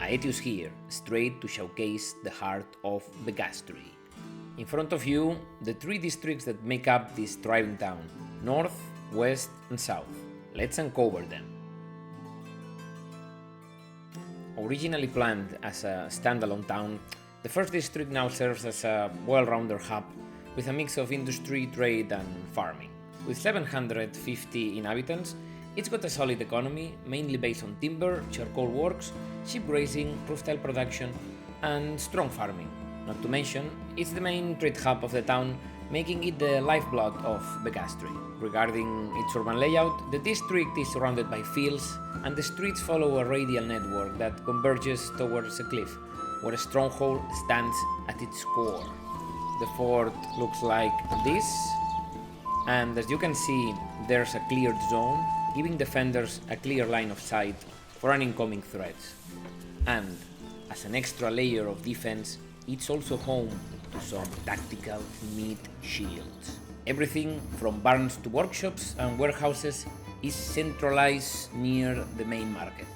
Aetius here, straight to showcase the heart of Begastri. In front of you, the three districts that make up this thriving town: north, west and south. Let's uncover them. Originally planned as a standalone town, the first district now serves as a well-rounded hub with a mix of industry, trade and farming. With 750 inhabitants, it's got a solid economy, mainly based on timber, charcoal works, sheep grazing, roof-tile production and strong farming. Not to mention, it's the main trade hub of the town, making it the lifeblood of Begastri. Regarding its urban layout, the district is surrounded by fields and the streets follow a radial network that converges towards a cliff, where a stronghold stands at its core. The fort looks like this, and as you can see, there's a cleared zone, giving defenders a clear line of sight for an incoming threats. And, as an extra layer of defense, it's also home to some tactical meat shields. Everything from barns to workshops and warehouses is centralized near the main market,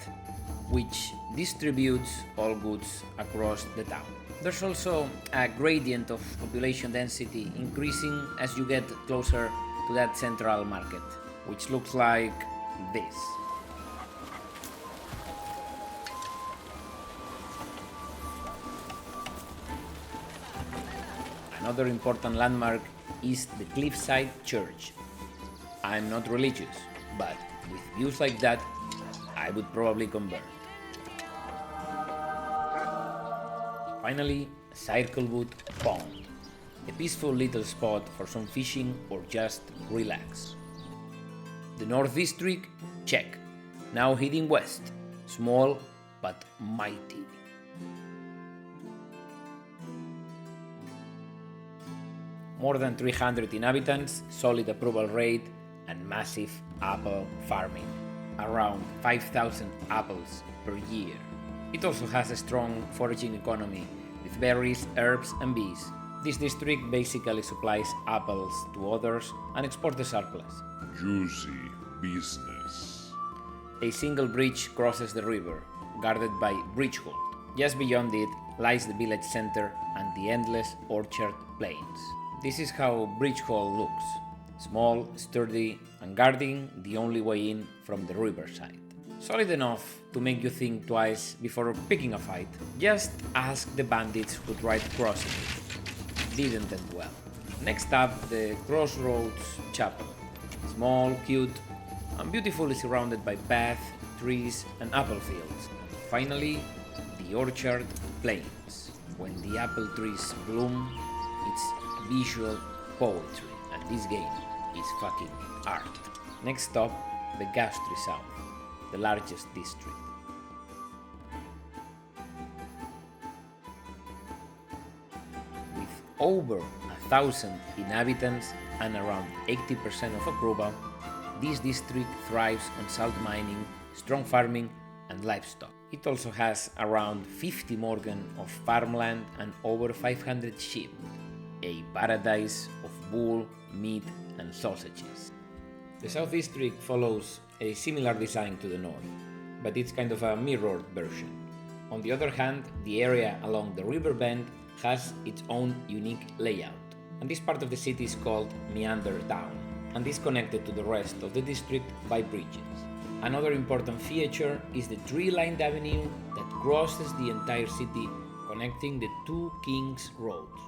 which distributes all goods across the town. There's also a gradient of population density increasing as you get closer to that central market, which looks like this. Another important landmark is the cliffside church. I'm not religious, but with views like that, I would probably convert. Finally, Circlewood Pond, a peaceful little spot for some fishing or just relax. The North District, check. Now heading west, small but mighty. More than 300 inhabitants, solid approval rate, and massive apple farming. Around 5,000 apples per year. It also has a strong foraging economy with berries, herbs and bees. This district basically supplies apples to others and exports the surplus. Juicy business. A single bridge crosses the river, guarded by Bridgehold. Just beyond it lies the village center and the endless orchard plains. This is how Bridgehold looks. Small, sturdy, and guarding the only way in from the riverside. Solid enough to make you think twice before picking a fight. Just ask the bandits who tried crossing it. Didn't end well. Next up, the Crossroads Chapel. Small, cute, and beautifully surrounded by paths, trees, and apple fields. Finally, the Orchard Plains. When the apple trees bloom, it's visual poetry, and this game is fucking art. Next stop, Begastri South, the largest district. With over 1,000 inhabitants and around 80% of approval, this district thrives on salt mining, strong farming and livestock. It also has around 50 morgen of farmland and over 500 sheep, a paradise of wool, meat and sausages. The South District follows a similar design to the North, but it's kind of a mirrored version. On the other hand, the area along the river bend has its own unique layout, and this part of the city is called Meander Town, and is connected to the rest of the district by bridges. Another important feature is the tree-lined avenue that crosses the entire city, connecting the two Kings Roads.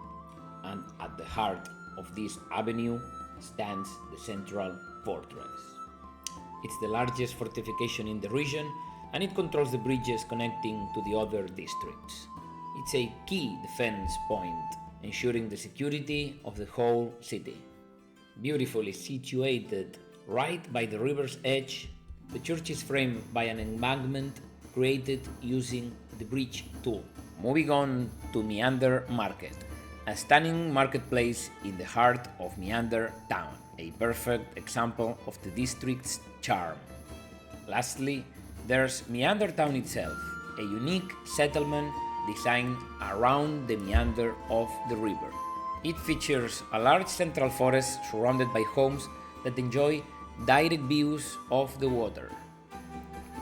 And at the heart of this avenue stands the central fortress. It's the largest fortification in the region, and it controls the bridges connecting to the other districts. It's a key defense point, ensuring the security of the whole city. Beautifully situated right by the river's edge, the church is framed by an embankment created using the bridge tool. moving on to Meander Market, a stunning marketplace in the heart of Meander town, a perfect example of the district's charm. Lastly, there's Meander town itself, a unique settlement designed around the meander of the river. It features a large central forest surrounded by homes that enjoy direct views of the water.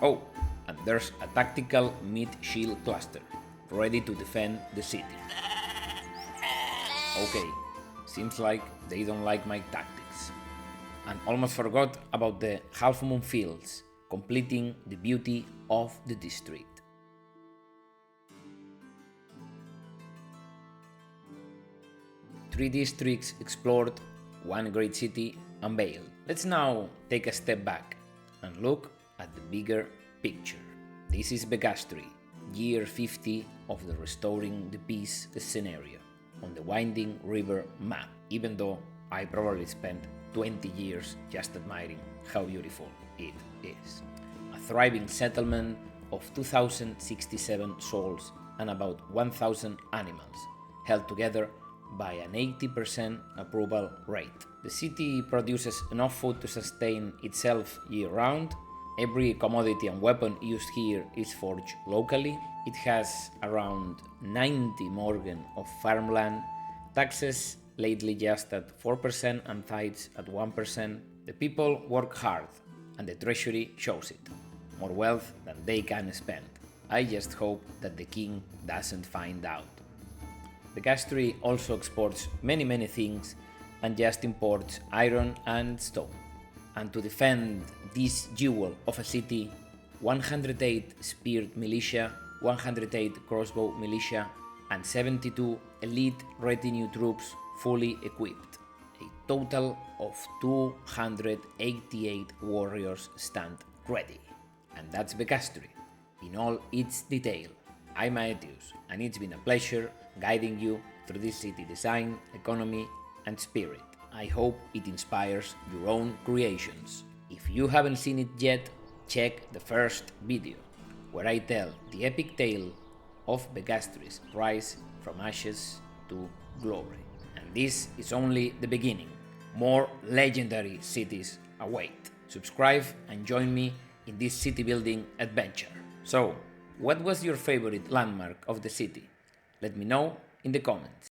Oh, and there's a tactical mid-shield cluster, ready to defend the city. Okay, seems like they don't like my tactics. And almost forgot about the half-moon fields, completing the beauty of the district. 3 districts explored, one great city unveiled. Let's now take a step back and look at the bigger picture. This is Begastri, year 50 of the Restoring the Peace scenario on the winding river map, even though I probably spent 20 years just admiring how beautiful it is. A thriving settlement of 2,067 souls and about 1,000 animals, held together by an 80% approval rate. The city produces enough food to sustain itself year-round. Every commodity and weapon used here is forged locally. It has around 90 morgen of farmland, taxes lately just at 4% and tithes at 1%. The people work hard and the treasury shows it. More wealth than they can spend. I just hope that the king doesn't find out. Begastri also exports many things and just imports iron and stone. And to defend this jewel of a city, 108 speared militia, 108 crossbow militia, and 72 elite retinue troops fully equipped. A total of 288 warriors stand ready. And that's Begastri, in all its detail. I'm Aetius, and it's been a pleasure guiding you through this city design, economy, and spirit. I hope it inspires your own creations. If you haven't seen it yet, check the first video, where I tell the epic tale of Begastri's rise from ashes to glory. And this is only the beginning. More legendary cities await. Subscribe and join me in this city building adventure. So, what was your favorite landmark of the city? Let me know in the comments.